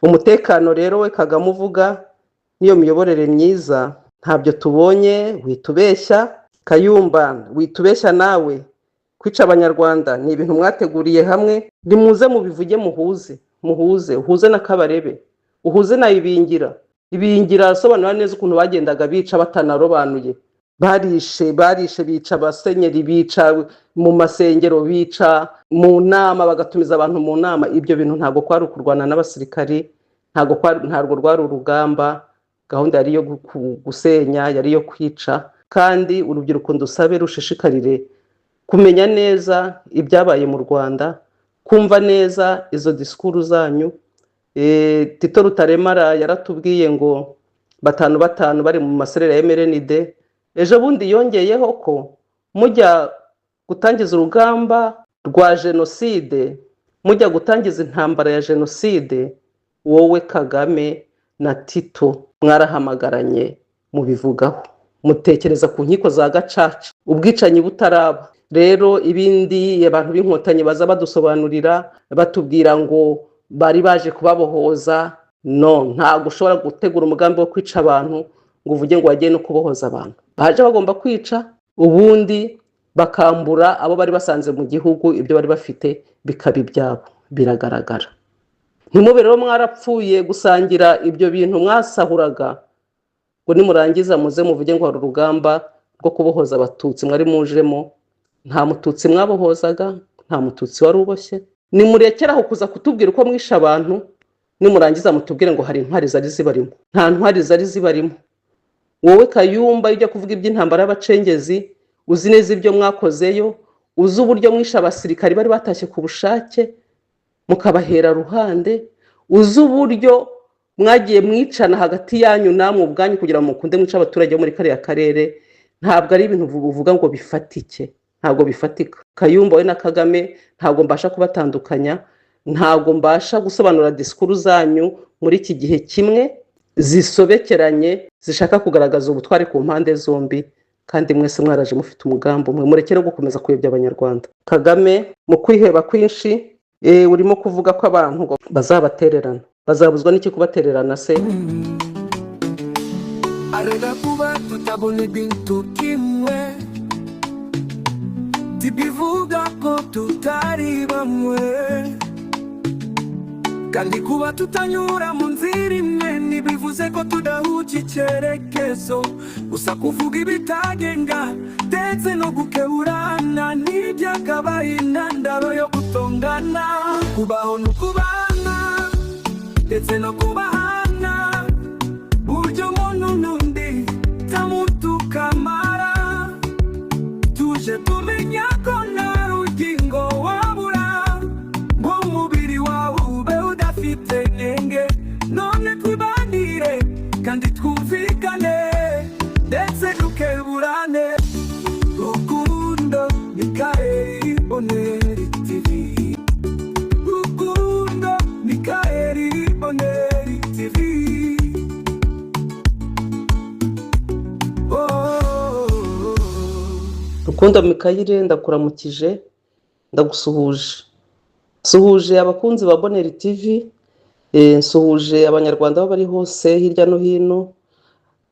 umutekano rero we Kagame uvuga niyo miyoborere myiza ntabyo tubonye. Witubeshya Kayumba, witubeshya nawe. Kwica abanyarwanda ni ibintu mwateguriye hamwe, nimuze mubivuge, uhuze na Kabarebe, uhuze na Ibingira asobanura neza ukuntu bagendaga bica batanarobanuye. Barishe bica abasenyeri, bica mu masengero, bica mu nama, bagatumiza abantu mu nama. Ibyo bintu ntabwo kwari ukurwana n'abasirikari, ntabwo rwari urugamba. Gahunda yari yo gusenya, yari yo kwica. Kandi urubyiruko ndusabe rushishikarire kumenya neza ibyabaye mu Rwanda, kumva neza izo disikuru zanyu. Tito Rutaremara yaratubwiye ngo 5 bari mu maserera ya MRND. Ejo bundi yongeyeho ko mujya gutangiza urugamba rwa jenoside, mujya gutangiza intambara ya jenoside, wowe Kagame na Tito mwarahamagaranye mubivugaho, mutekereza ku nkiko za gacaca, ubwicanyi butaraba. Rero ibindi abantu b'inkotanyi baza badusobanurira batubwira ngo bari baje kubabohoza, ntabwo ushobora gutegura umugambi wo kwica abantu ngo uvuge ngo wagiye no kubohoza abantu. Baje bagomba kwica, ubundi bakambura abo bari basanze mu gihugu, ibyo bari bafite bikaba ibyabo, biragaragara. Ntimube rero mwarapfuye gusangira ibyo bintu mwasahuraga ngo nimurangiza muze muvuge ngo hari urugamba rwo kubohoza abatutsi mwari mujemo. Nta mututsi mwabohozaga, nta mututsi wari uboshye. Nimurekeraho kuza kutubwira uko mwisha abantu, nimurangiza mutubwire ngo hari intwari zari zibarimo. Nta ntwari zari zibarimo. Wowe Kayumba ujya kuvuga iby'intambara y'abacengezi, uzi neza ibyo mwakozeyo, uzi uburyo mwisha abasirikari bari batashye ku bushake mukabahera ruhande, uzi uburyo mwagiye mwicana hagati yanyu namwe ubwanyu kugira ngo mukunde mwica abaturage bo muri kariya karere. Ntabwo ari ibintu uvuga ngo bifatike, ntabwo bifatika. Kayumba we na Kagame ntabwo mbasha kubatandukanya, ntabwo mbasha gusobanura disikuru zanyu muri iki gihe kimwe, zisobekeranye, zishaka kugaragaza ubutwari ku mpande zombi, kandi mwese mwaraje mufite umugambi umwe. Murekere gukomeza kuyobya abanyarwanda. Kagame mu kwiheba kwinshi urimo kuvuga ko abantu ngo bazabatererana. Bazabuzwa n'iki kubatererana se? Arega kuba tutabona ibintu kimwe, tibivuga ko tutari bamwe, kandi kuba tutanyura mu nzira imwe ntibivuze ko tudahuza icyerekezo. Gusa kuvuga ibitagenga ndetse no gukeburana n'ibyakabaye intandaro yo gutongana. Kubaho no kubana ndetse no kubahana, buryo umuntu n'undi tamutukamara. Tuje tumenya ko nta rugingo wabura, ngo umubiri wawe ube udafite nenge. None twibanire kandi twumvikane ndetse dukeburane. Rukundo ni Kaeri Bonheur TV. Rukundo ni Kaeri Bonheur TV. Rukundo Mikayire, ndakuramukije, ndagusuhuje. Suhuje abakunzi ba Bonheur TV, nsuhuje abanyarwanda aho bari hose hirya no hino.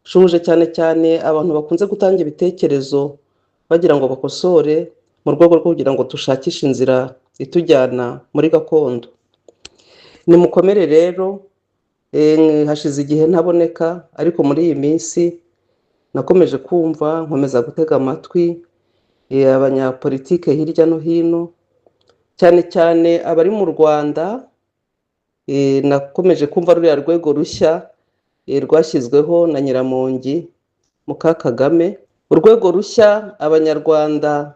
Suhuje cyane cyane abantu bakunze gutanga ibitekerezo bagira ngo bakosore mu rwego rwo kugira ngo dushakishe inzira itujyana muri gakondo. Nimukomere rero, hashize igihe ntaboneka, ariko muri iyi minsi nakomeje kumva, nkomeza gutega amatwi abanyapolitike hirya no hino, cyane cyane abari mu Rwanda. Nakomeje kumva ruriya rwego rushya rwashyizweho na Nyiramongi Muka Kagame, urwego rushya abanyarwanda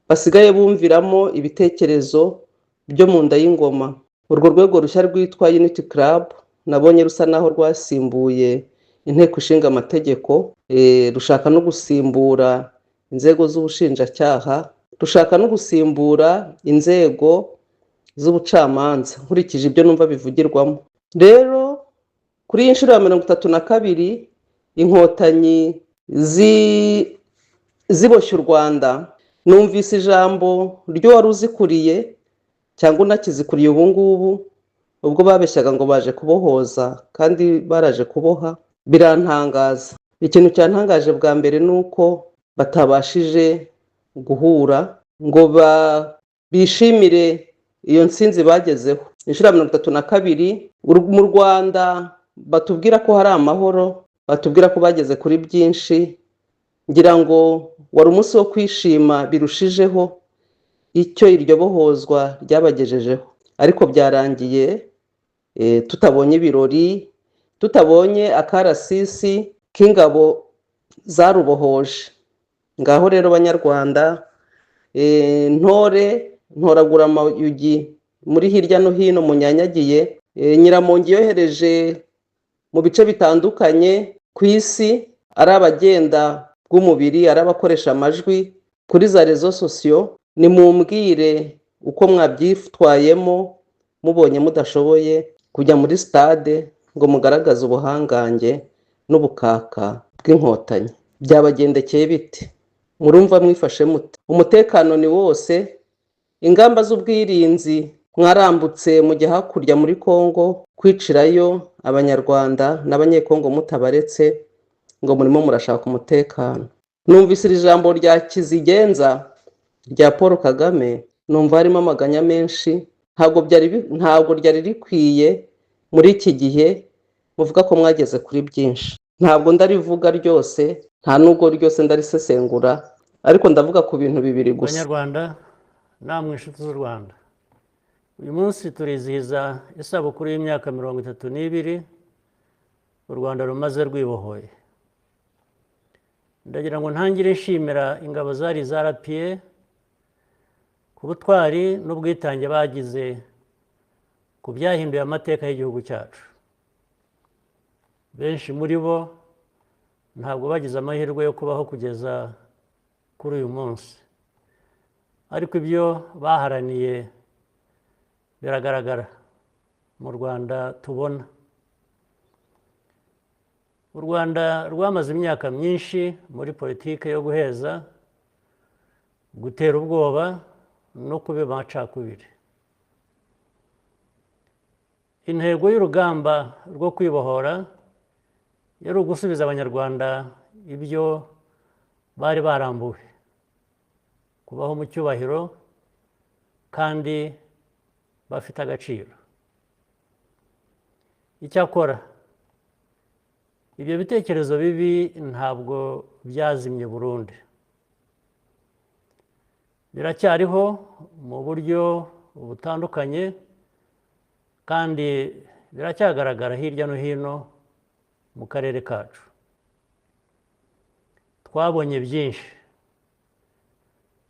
basigaye bumviramo ibitekerezo byo mu nda y'ingoma. Urwo rwego rushya rwitwa Unity Club nabonye rusa naho rwasimbuye inteko ishinga amategeko, rushaka no gusimbura inzego z'ubushinjacyaha, rushaka no gusimbura inzego z'ubucamanza nkurikije ibyo numva bivugirwamo. Rero kuri iyi nshuro ya 32 inkotanyi ziboshye u Rwanda, numvise ijambo ryo wari uzikuriye cyangwa unakizikuriye ubu ngubu ubwo babeshyaga ngo baje kubohoza kandi baraje kuboha, birantangaza. Ikintu cyantangaje bwa mbere ni uko batabashije guhura ngo bishimire iyo ntsinzi bagezeho. Inshuro ya 32 mu Rwanda batubwira ko hari amahoro, batubwira ko bageze kuri byinshi, ngira ngo wari umunsi wo kwishima birushijeho icyo iryo bohozwa ryabagejejeho, ariko byarangiye tutabonye ibirori, tutabonye akarasisi k'ingabo zarubohoje. Ngaho rero banyarwanda, ntoragura amayugi muri hirya no hino munyanyagiye, Nyiramongi yohereje mu bice bitandukanye ku isi, ari abagenda bw'umubiri, ari abakoresha amajwi kuri za rezo sosiyo. Nimumbwire uko mwabyitwayemo mubonye mudashoboye kujya muri stade ngo mugaragaze ubuhangange n'ubukaka bw'inkotanyi. Byabagendekeye bite? Murumva mwifashe mute? Umutekano ni wose, ingamba z'ubwirinzi mwarambutse mujya hakurya muri Kongo kwicirayo abanyarwanda n'abanyekongo mutabaretse ngo murimo murashaka umutekano. Numvise iri jambo rya kizigenza rya Paul Kagame, numva harimo amaganya menshi, ntabwo ryari rikwiye muri iki gihe. Muvuga ko mwageze kuri byinshi, ntabwo ndarivuga ryose, nta nubwo ryose ndarisesengura, ariko ndavuga ku bintu bibiri gusa. Abanyarwanda namwe inshuti z'u Rwanda, uyu munsi turizihiza isabukuru y'imyaka 32 u Rwanda rumaze rwibohoye. Ndagira ngo ntangire nshimira ingabo zari zarapiye ku butwari n'ubwitange bagize ku byahinduye amateka y'igihugu cyacu. Benshi muri bo ntabwo bagize amahirwe yo kubaho kugeza kuri uyu munsi, ariko ibyo baharaniye biragaragara mu Rwanda tubona. U Rwanda rwamaze imyaka myinshi muri politiki yo guheza, gutera ubwoba no kubiba amacakubiri. Intego y'urugamba rwo kwibohora yari ugusubiza abanyarwanda ibyo bari barambuwe, kubaho mu cyubahiro kandi bafite agaciro. Icyakora ibyo bitekerezo bibi ntabwo byazimye burundu, biracyariho mu buryo butandukanye kandi biracyagaragara hirya no hino mu karere kacu. Twabonye byinshi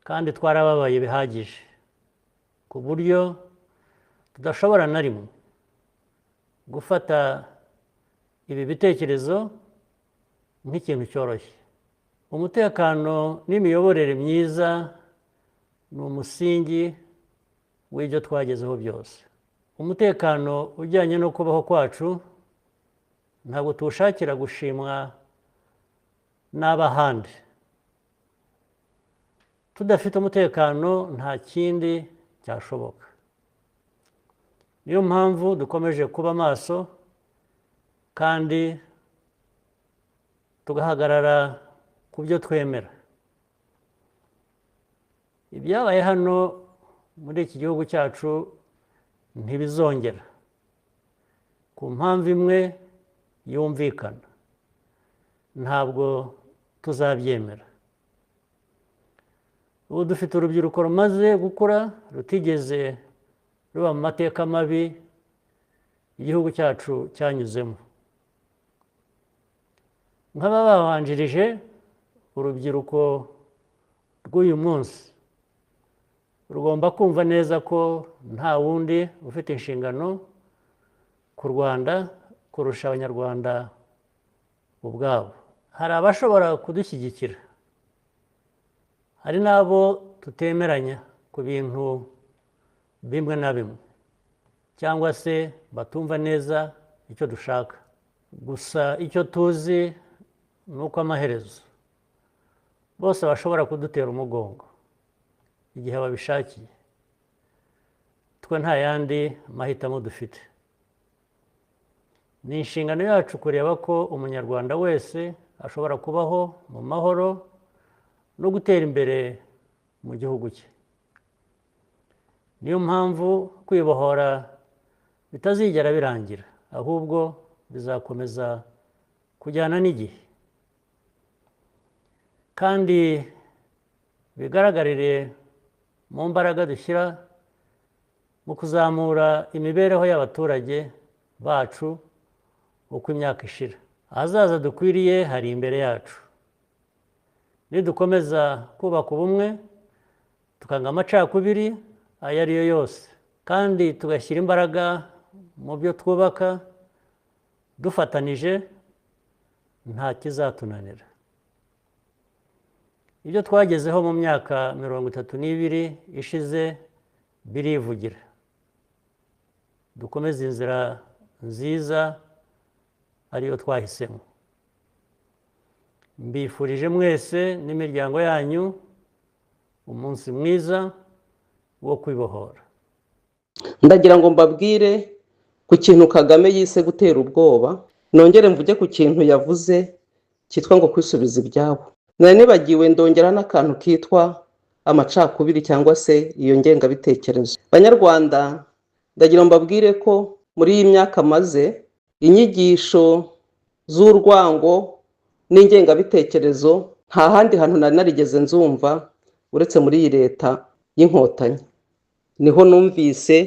kandi twarababaye bihagije ku buryo tudashobora na rimwe gufata ibi bitekerezo nk'ikintu cyoroshye. Umutekano n'imiyoborere myiza ni umusingi w'ibyo twagezeho byose. Umutekano ujyanye no kubaho kwacu ntabwo tuwushakira gushimwa n'abahandi. Tudafite umutekano nta kindi cyashoboka. Niyo mpamvu dukomeje kuba maso kandi tugahagarara ku byo twemera. Ibyabaye hano muri iki gihugu cyacu ntibizongera, ku mpamvu imwe yumvikana. Ntabwo tuzabyemera. Ubu dufite urubyiruko rumaze gukura, rutigeze ruba mu mateka mabi igihugu cyacu cyanyuzemo. Nk'ababanjirije, urubyiruko rw'uyu munsi rugomba kumva neza ko nta wundi ufite inshingano ku Rwanda kurusha abanyarwanda ubwabo. Hari abashobora kudushyigikira, hari n'abo tutemeranya ku bintu bimwe na bimwe, cyangwa se batumva neza icyo dushaka. Gusa icyo tuzi ni uko amaherezo bose bashobora kudutera umugongo igihe babishakiye. Twe nta yandi mahitamo dufite. ni inshingano yacu kureba ko umunyarwanda wese ashobora kubaho mu mahoro no gutera imbere mu gihugu cye. niyo mpamvu kwibohora bitazigera birangira, ahubwo bizakomeza kujyana n'igihe kandi bigaragarire mu mbaraga dushyira mu kuzamura imibereho y'abaturage bacu uko imyaka ishira. Ahazaza dukwiriye hari imbere yacu. Nidukomeza kubaka ubumwe, tukanga amacakubiri ayo ari yo yose, kandi tugashyira imbaraga mu byo twubaka dufatanije, nta kizatunanira. Ibyo twagezeho mu myaka 32 ishize birivugira. Dukomeze inzira nziza ariyo twahisemo. Mbifurije mwese n'imiryango yanyu umunsi mwiza wo kwibohora. Ndagira ngo mbabwire ku kintu Kagame yise gutera ubwoba, nongere mvuge ku kintu yavuze cyitwa ngo kwisubiza ibyabo. Nari nibagiwe ndongera n'akantu kitwa amacakubiri cyangwa se iyo ngengabitekerezo. Banyarwanda, ndagira mbabwire ko muri iyi myaka maze inyigisho z'urwango n'ingengabitekerezo nta handi hantu nari narigeze nzumva uretse muri iyi leta y'inkotanyi. Niho numvise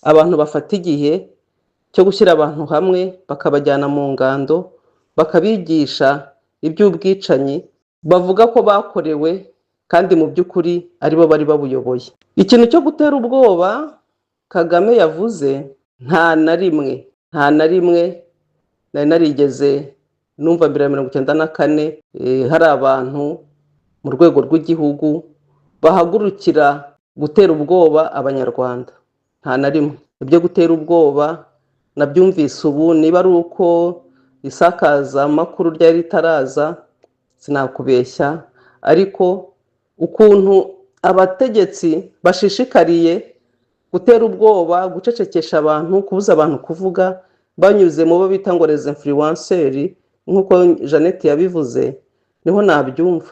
abantu bafata igihe cyo gushyira abantu hamwe bakabajyana mu ngando bakabigisha iby'ubwicanyi bavuga ko bakorewe kandi mu by'ukuri aribo bari babuyoboye. Ikintu cyo gutera ubwoba Kagame yavuze nta na rimwe nari narigeze numva mbere ya 1994 hari abantu mu rwego rw'igihugu bahagurukira gutera ubwoba abanyarwanda. Nta na rimwe. Ibyo gutera ubwoba nabyumvise ubu, niba ari uko isakazamakuru ryari ritaraza sinakubeshya, ariko ukuntu abategetsi bashishikariye gutera ubwoba, gucecekesha abantu, kubuza abantu kuvuga banyuze mu bo bita ngo les influenceurs nk'uko Jeannette yabivuze, niho nabyumva.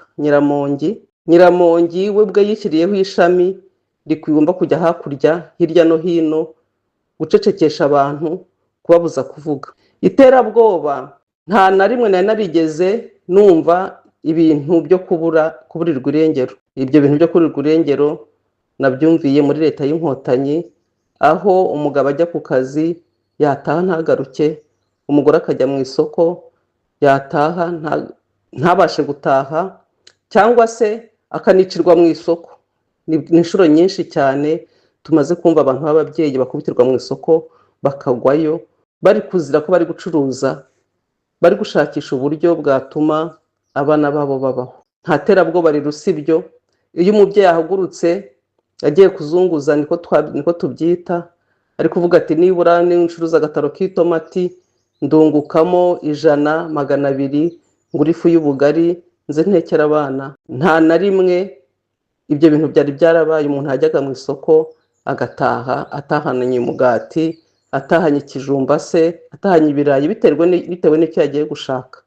Nyiramongi we bwe yishyiriyeho ishami rigomba kujya hakurya hirya no hino gucecekesha abantu, kubabuza kuvuga. Iterabwoba nta na rimwe nari narigeze numva ibintu byo kuburirwa irengero. Ibyo bintu byo kuburirwa irengero nabyumviye muri leta y'inkotanyi, aho umugabo ajya ku kazi yataha ntagaruke, umugore akajya mu isoko yataha ntabashe gutaha, cyangwa se akanicirwa mu isoko. Ni inshuro nyinshi cyane tumaze kumva abantu b'ababyeyi bakubitirwa mu isoko bakagwayo bari kuzira ko bari gucuruza, bari gushakisha uburyo bwatuma abana babo babaho. Nta terabwoba rirusa ibyo. Iyo umubyeyi ahagurutse agiye kuzunguza, niko tubyita, ari kuvuga ati nibura n'incuruza agataro k'itomati ndungukamo 100, 200, ngura ifu y'ubugari nze ntekera abana. Nta na rimwe ibyo bintu byari byarabaye. Umuntu ajyaga mu isoko agataha atahanye umugati, atahanye ikijumba se, atahanye ibirayi, bitewe n'icyo yagiye gushaka,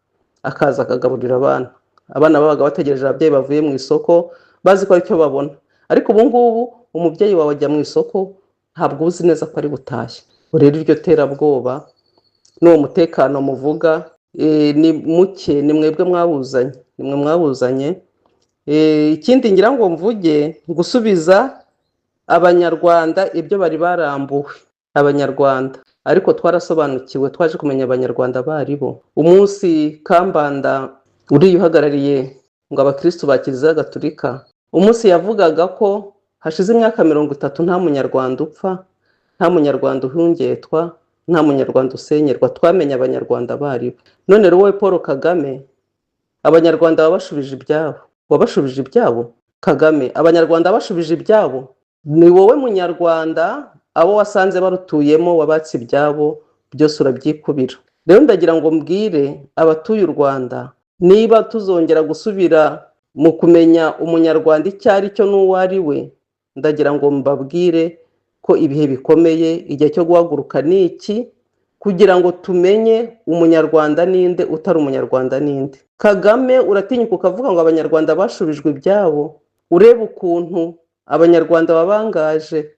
akaza akagaburira abana. Abana babaga bategereje ababyeyi bavuye mu isoko bazi ko ari cyo babona. Ariko ubu ngubu umubyeyi wawe ajya mu isoko ntabwo uzi neza ko ari butashye. Rero iryo terabwoba n'uwo mutekano muvuga ni muke, ni mwebwe mwabuzanye. Ikindi ngira ngo mvuge, gusubiza abanyarwanda ibyo bari barambuwe. Abanyarwanda ariko twarasobanukiwe, twaje kumenya abanyarwanda baribo. Umunsi Kambanda uriya uhagarariye ngo abakristo ba Kiliziya Gatolika, umunsi yavugaga ko hashize imyaka 30 nta munyarwanda upfa, nta munyarwanda uhungetwa, nta munyarwanda usenyerwa, twamenye abanyarwanda baribo. None rero wowe Paul Kagame, abanyarwanda babashubije ibyabo. Wabashubije ibyabo Kagame? Abanyarwanda bashubije ibyabo? Ni wowe munyarwanda, abo wasanze barutuyemo wabatse ibyabo byose urabyikubira. Rero ndagira ngo mbwire abatuye u Rwanda, niba tuzongera gusubira mu kumenya umunyarwanda icyo ari cyo n'uwo ari we, ndagira ngo mbabwire ko ibihe bikomeye, igihe cyo guhaguruka ni iki, kugira ngo tumenye umunyarwanda ninde utari umunyarwanda ninde. Kagame uratinyuka ukavuga ngo abanyarwanda bashubijwe ibyabo, ureba ukuntu abanyarwanda babangaje,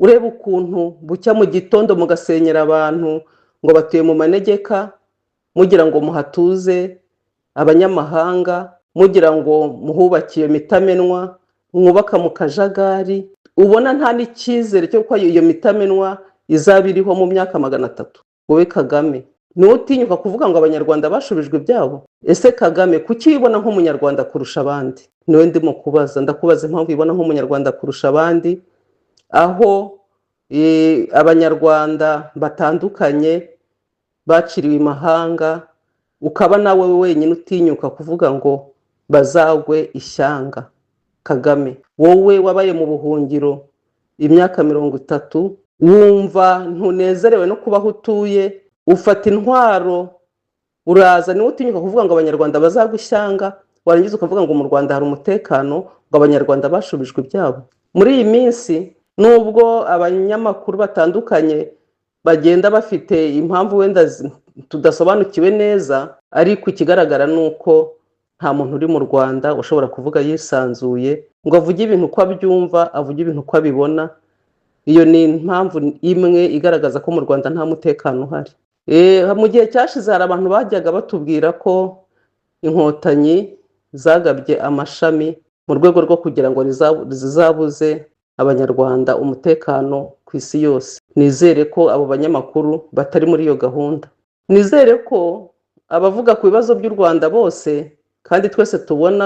ureba ukuntu bucya mu gitondo mugasenyera abantu ngo batuye mu manegeka, mugira ngo muhatuze abanyamahanga, mugira ngo muhubakiye mitamenwa, mwubaka mu kajagari, ubona nta n'icyizere cyo ko iyo mitamenwa izaba iriho mu myaka 300. Wowe Kagame niwe utinyuka kuvuga ngo abanyarwanda bashubijwe ibyabo? Ese Kagame kuki wibona nk'umunyarwanda kurusha abandi? Niwe ndimo kubaza, ndakubaza impamvu wibona nk'umunyarwanda kurusha abandi, aho abanyarwanda batandukanye baciriwe imahanga, ukaba nawe wenyine utinyuka kuvuga ngo bazagwe ishyanga. Kagame wowe wabaye mu buhungiro imyaka 30, wumva ntunezerewe no kubaho utuye, ufata intwaro uraza, niwe utinyuka kuvuga ngo abanyarwanda bazagwe ishyanga, warangiza ukavuga ngo mu Rwanda hari umutekano, ngo abanyarwanda bashubijwe ibyabo. Muri iyi minsi nubwo abanyamakuru batandukanye bagenda bafite impamvu wenda tudasobanukiwe neza, ariko ikigaragara ni uko nta muntu uri mu Rwanda ushobora kuvuga yisanzuye ngo avuge ibintu uko abyumva, avuge ibintu uko abibona. Iyo ni impamvu imwe igaragaza ko mu Rwanda nta mutekano uhari. Mu gihe cyashize hari abantu bajyaga batubwira ko inkotanyi zagabye amashami mu rwego rwo kugira ngo zizabuze abanyarwanda umutekano ku isi yose. Nizere ko abo banyamakuru batari muri iyo gahunda. Nizere ko abavuga ku bibazo by'u Rwanda bose kandi twese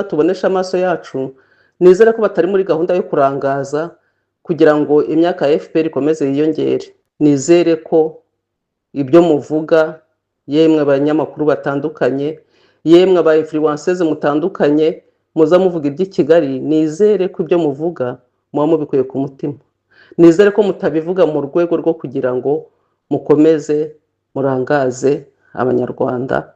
tubonesha amaso yacu, nizere ko batari muri gahunda yo kurangaza kugira ngo imyaka ya FPR ikomeze yiyongere. Nizere ko ibyo muvuga, yemwe abanyamakuru batandukanye, yemwe aba influencers mutandukanye, muza muvuga iby'i Kigali, nizere ko ibyo muvuga muba mubikuye ku mutima. Nizere ko mutabivuga mu rwego rwo kugira ngo mukomeze murangaze abanyarwanda,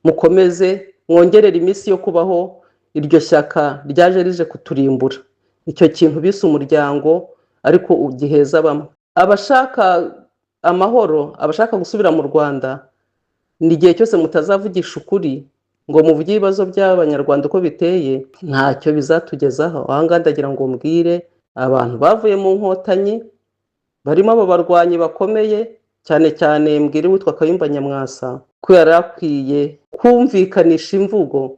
mukomeze mwongerera iminsi yo kubaho iryo shyaka ryaje rije kuturimbura. Icyo kintu bise umuryango ariko ugiheza bamwe. Abashaka amahoro, abashaka gusubira mu Rwanda, ni igihe cyose mutazavugisha ukuri ngo muvuge ibibazo by'abanyarwanda uko biteye, ntacyo bizatugezaho. Ahangaha ndagira ngo mbwire abantu bavuye mu nkotanyi, barimo abo barwanyi bakomeye, cyane cyane mbwire witwa Kayumba Nyamwasa ko yari akwiye kumvikanisha imvugo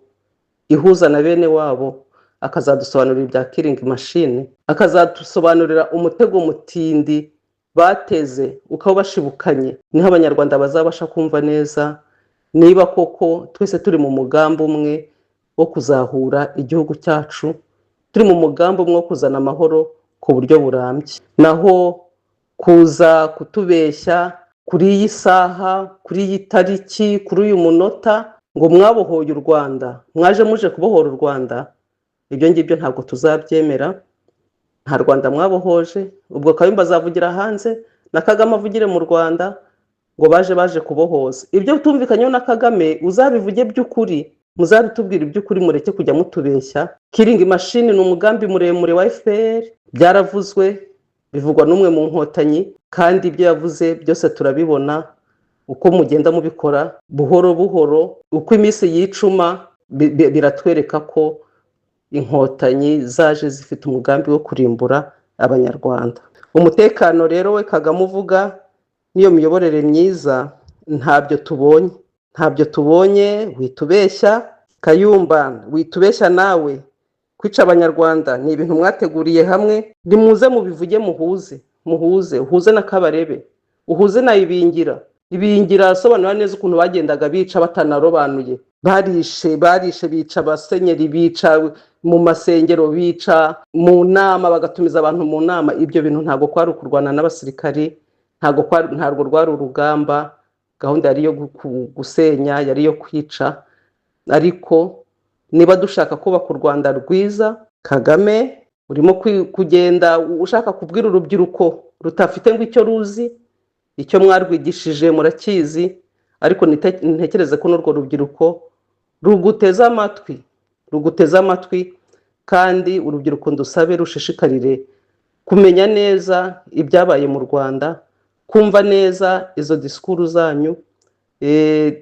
ihuza na bene wabo, akazadusobanurira ibya killing machine, akazadusobanurira umutego mutindi bateze ukawubashibukanye. Niho abanyarwanda bazabasha kumva neza niba koko twese turi mu mugambi umwe wo kuzahura igihugu cyacu, turi mu mugambi umwe wo kuzana amahoro ku buryo burambye. Naho kuza kutubeshya kuri iyi saha, kuri iyi tariki, kuri uyu munota ngo mwabohoye u Rwanda, mwaje muje kubohora u Rwanda, ibyo ngibyo ntabwo tuzabyemera. Nta Rwanda mwabohoje. Ubwo Kayumba azavugira hanze na Kagame avugire mu Rwanda ngo baje kubohoza. Ibyo tumvikanyeho na Kagame uzabivuge by'ukuri, muzabitubwira iby'ukuri, mureke kujya mutubeshya. Killing machine ni umugambi muremure wa FPR, byaravuzwe bivugwa n'umwe mu nkotanyi, kandi ibyo yavuze byose turabibona uko mugenda mubikora buhoro buhoro. Uko iminsi yicuma biratwereka ko inkotanyi zaje zifite umugambi wo kurimbura abanyarwanda. Umutekano rero we Kagame uvuga niyo miyoborere myiza, ntabyo tubonye. Witubeshya Kayumba, witubeshya nawe. Kwica abanyarwanda ni ibintu mwateguriye hamwe, nimuze mubivuge, uhuze na Kabarebe, uhuze na Ibingira asobanura neza ukuntu bagendaga bica batanarobanuye. Barishe bica abasenyeri, bica mu masengero, bica mu nama, bagatumiza abantu mu nama. Ibyo bintu ntabwo kwari ukurwana n'abasirikari, ntabwo rwari urugamba. Gahunda yari yo gusenya, yari yo kwica. Ariko niba dushaka kubaka u Rwanda rwiza, Kagame urimo kugenda ushaka kubwira urubyiruko rutafite ngo icyo ruzi, icyo mwarwigishije murakizi, ariko ntekereze ko n'urwo rubyiruko ruguteza amatwi, kandi urubyiruko ndusabe rushishikarire kumenya neza ibyabaye mu Rwanda, kumva neza izo disikuru zanyu.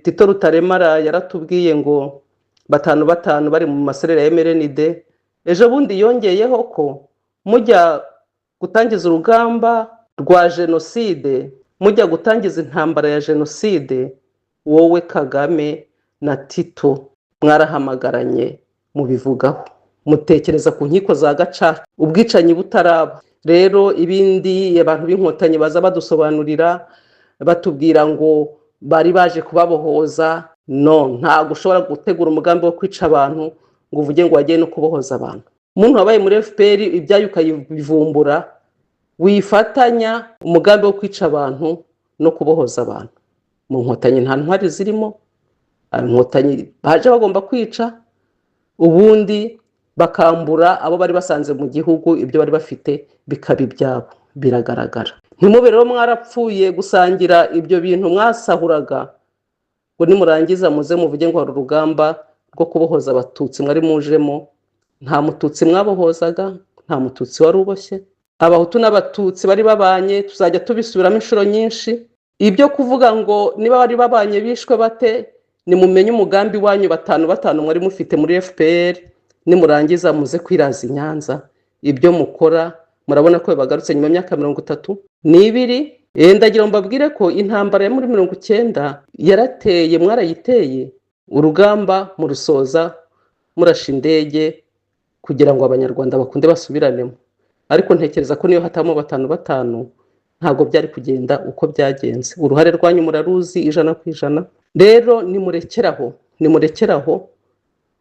Tito Rutaremara yaratubwiye ngo 5 bari mu maserera ya MRND. Ejo bundi yongeyeho ko mujya gutangiza urugamba rwa jenoside, mujya gutangiza intambara ya jenoside, wowe Kagame na Tito mwarahamagaranye mubivugaho, mutekereza ku nkiko za Gacaca, ubwicanyi butaraba. Rero ibindi abantu b'inkotanyi baza badusobanurira batubwira ngo bari baje kubabohoza, no, ntago ushobora gutegura umugambi wo kwica abantu ngo uvuge ngo wagiye no kubohoza abantu. Umuntu wabaye muri FPR ibyayo ukabivumbura, wifatanya umugambi wo kwica abantu no kubohoza abantu. Mu nkotanyi nta ntwari zirimo, inkotanyi baje bagomba kwica, ubundi bakambura abo bari basanze mu gihugu ibyo bari bafite bikaba ibyabo, biragaragara. Ntimube rero mwarapfuye gusangira ibyo bintu mwasahuraga ngo nimurangiza muze muvuge ngo hari urugamba rwo kubohoza abatutsi mwari mujemo. Nta mututsi mwabohozaga, nta mututsi wari uboshye. Abahutu n'abatutsi bari babanye, tuzajya tubisubiramo inshuro nyinshi. Ibyo kuvuga ngo niba bari babanye bishwe bate, nimumenye umugambi wanyu 5 mwari mufite muri FPR, nimurangiza muze kwiraza Nyanza. Ibyo mukora murabona ko bagarutse nyuma y'imyaka 32. Ndagira mbabwire ko intambara ya muri 19 yarateye, mwarayiteye, urugamba murusoza murasha indege kugira ngo abanyarwanda bakunde basubiranemo. Ariko ntekereza ko niyo hatamo 5 ntago byari kugenda uko byagenze. Uruhare rwanyu muraruzi 100%. Rero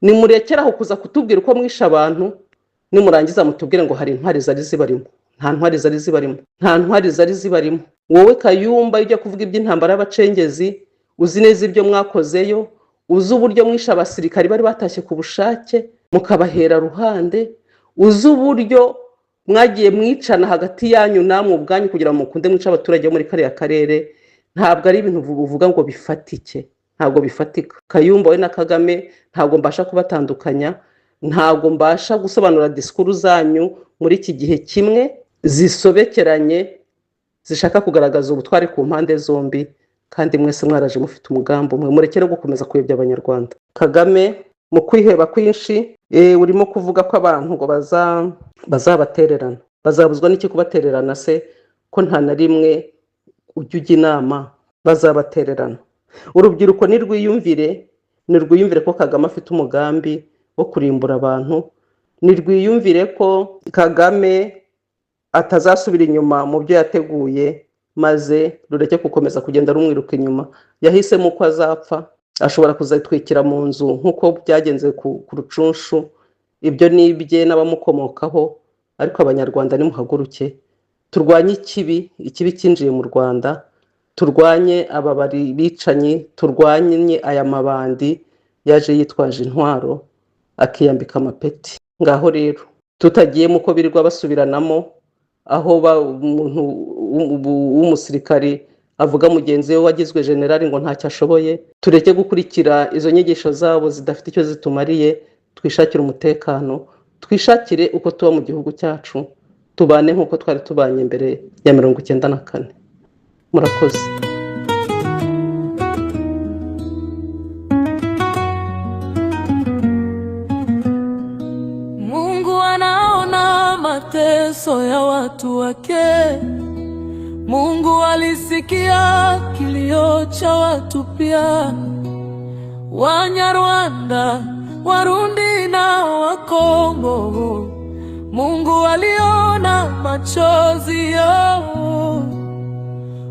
nimurekeraho kuza kutubwira uko mwisha abantu, nimurangiza mutubwire ngo hari intwari zari zibarimo. Nta ntwari zari zibarimo, nta ntwari zari zibarimo. Wowe Kayumba ujya kuvuga iby'intambara y'abacengezi, uzi neza ibyo mwakozeyo, uzi uburyo mwisha abasirikari bari batashye ku bushake mukabahera ruhande, uzi uburyo mwagiye mwicana hagati yanyu namwe ubwanyu kugira ngo mukunde mwica abaturage muri kariya karere. Ntabwo ari ibintu uvuga ngo bifatike, ntabwo bifatika. Kayumba we na Kagame ntabwo mbasha kubatandukanya, ntabwo mbasha gusobanura disikuru zanyu muri iki gihe kimwe zisobekeranye zishaka kugaragaza ubutwari ku mpande zombi, kandi mwese mwaraje mufite umugambo umwe. Murekere gukomeza kuyobya abanyarwanda. Kagame mu kwiheba kwinshi urimo kuvuga ko abantu ngo bazabatererana. Bazabuzwa n'iki kubatererana se ko nta na rimwe ujya ujya inama? Bazabatererana. Urubyiruko nirwiyumvire ko Kagame afite umugambi wo kurimbura abantu, nirwiyumvire ko Kagame atazasubira inyuma mu byo yateguye, maze rureke gukomeza kugenda rumwiruka inyuma. Yahisemo ko azapfa, ashobora kuzatwikira mu nzu nk'uko byagenze ku Rucunshu. Ibyo nibye n'abamukomokaho, ariko abanyarwanda nimuhaguruke turwanye ikibi cyinjiye mu Rwanda, turwanye aba bari bicanyi, turwanye aya mabandi yaje yitwaje intwaro akiyambika amapeti. Ngaho rero tutagiye muko birirwa basubiranamo, aho umuntu w'umusirikari avuga mugenzi we wagizwe generali ngo ntacyo ashoboye. Tureke gukurikira izo nyigisho zabo zidafite icyo zitumariye, twishakire umutekano, twishakire uko tuba mu gihugu cyacu, tubane nk'uko twari tubanye mbere ya 1994. Murakoze. Mungu anaona mateso ya watu wake. Mungu alisikia kilio cha watu pia, Wanyarwanda, Warundi na Wakongo. Mungu aliona machozi yao.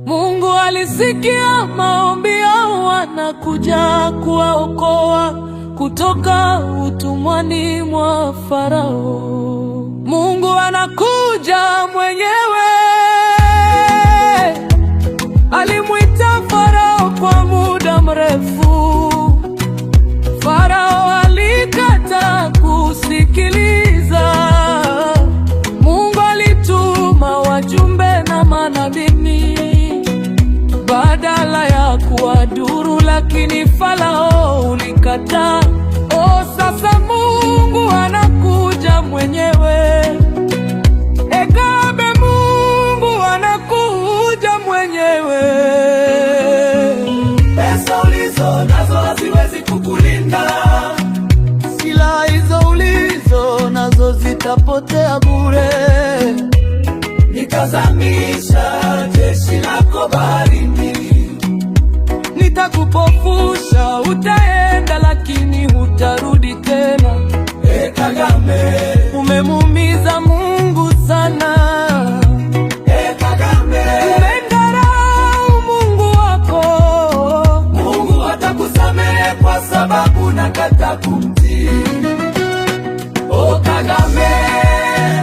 Mungu alisikia maombi yao, anakuja kuwaokoa kutoka utumwani mwa Farao. Mungu anakuja mwenyewe. Alimuita Farao kwa muda mrefu. Farao alikata kusikiliza. Mungu alituma wajumbe na manabii badala ya kuwadhuru, lakini Farao ulikataa. Sasa Mungu anakuja mwenyewe. Mungu anakuja mwenyewe. ulizo nazo haziwezi kukulinda. Silaha hizo ulizo nazo zitapotea bure. Nitazamisha jeshi lako baharini. Nitakupofusha, utaenda lakini hutarudi tena. Kagame, umemuumiza Mungu sana. Kagame, umemdharau Mungu wako. Mungu hatakusamehe kwa sababu nakataa kumtii. Kagame,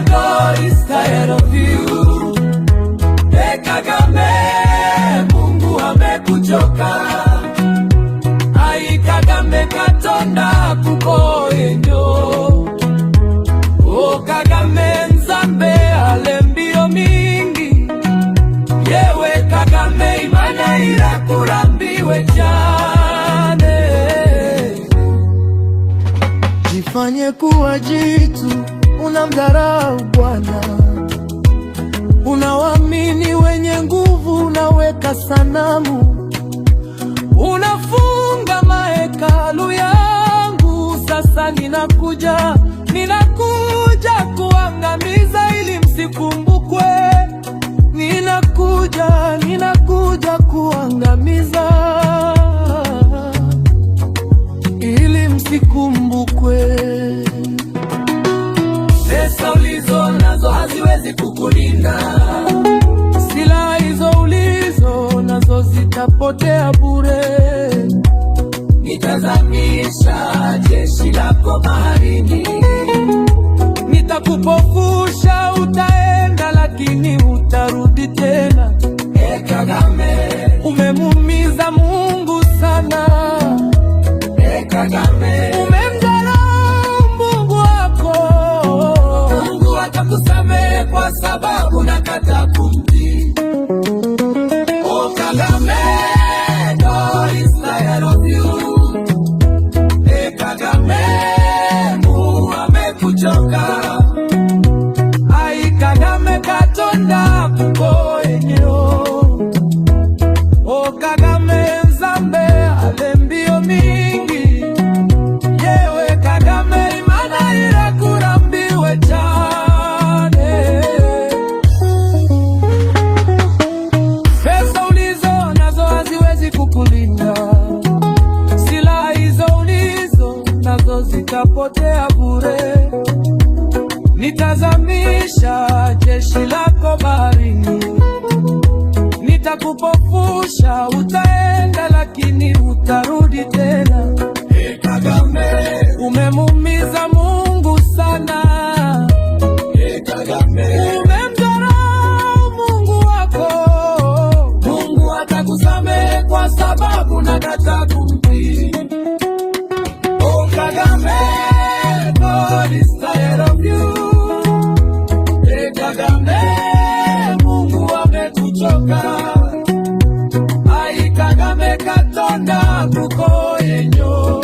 God is tired of you. Kagame, Mungu amekuchoka. Ai Kagame Katonda kukoyenyo. Kagame Nzambe alembio mingi. Yewe Kagame imana irakurambiwe cyane. Jifanye kuwa jitu, unamdharau Bwana. Unawaamini wenye nguvu, unaweka sanamu. Unafunga mahekalu yangu. Sasa ninakuja kuangamiza ili msikumbukwe. Ninakuja kuangamiza ili msikumbukwe. Pesa ulizo nazo haziwezi kukulinda. Silaha hizo ulizo nazo zitapotea bure. Nitazamisha jeshi lako baharini. Nitakupofusha, utaenda lakini hutarudi tena. Kagame, umemuumiza Mungu sana. Kagame, umemdharau Mungu wako. Mungu hatakusamehe kwa sababu nakataa kumtii. Kagame, God is tired of you. Kagame, Mungu amekuchoka. Ai Kagame Katonda kukoyenyo. Kagame Nzambe alembio mingi. Yewe Kagame imana irakurambiwe cyane. Pesa ulizo nazo haziwezi kukulinda. Silaha hizo ulizo nazo zitapotea bure. Nitazamisha jeshi lako baharini. Nitakupofusha, utaenda lakini hutarudi tena. Kagame, umemuumiza Mungu sana. Kagame, umemdharau Mungu wako. Mungu hatakusamehe kwa sababu nakataa kumtii. Kagame, God is tired of you. Kagame, Mungu amekuchoka. Ai Kagame Katonda kukoyenyo.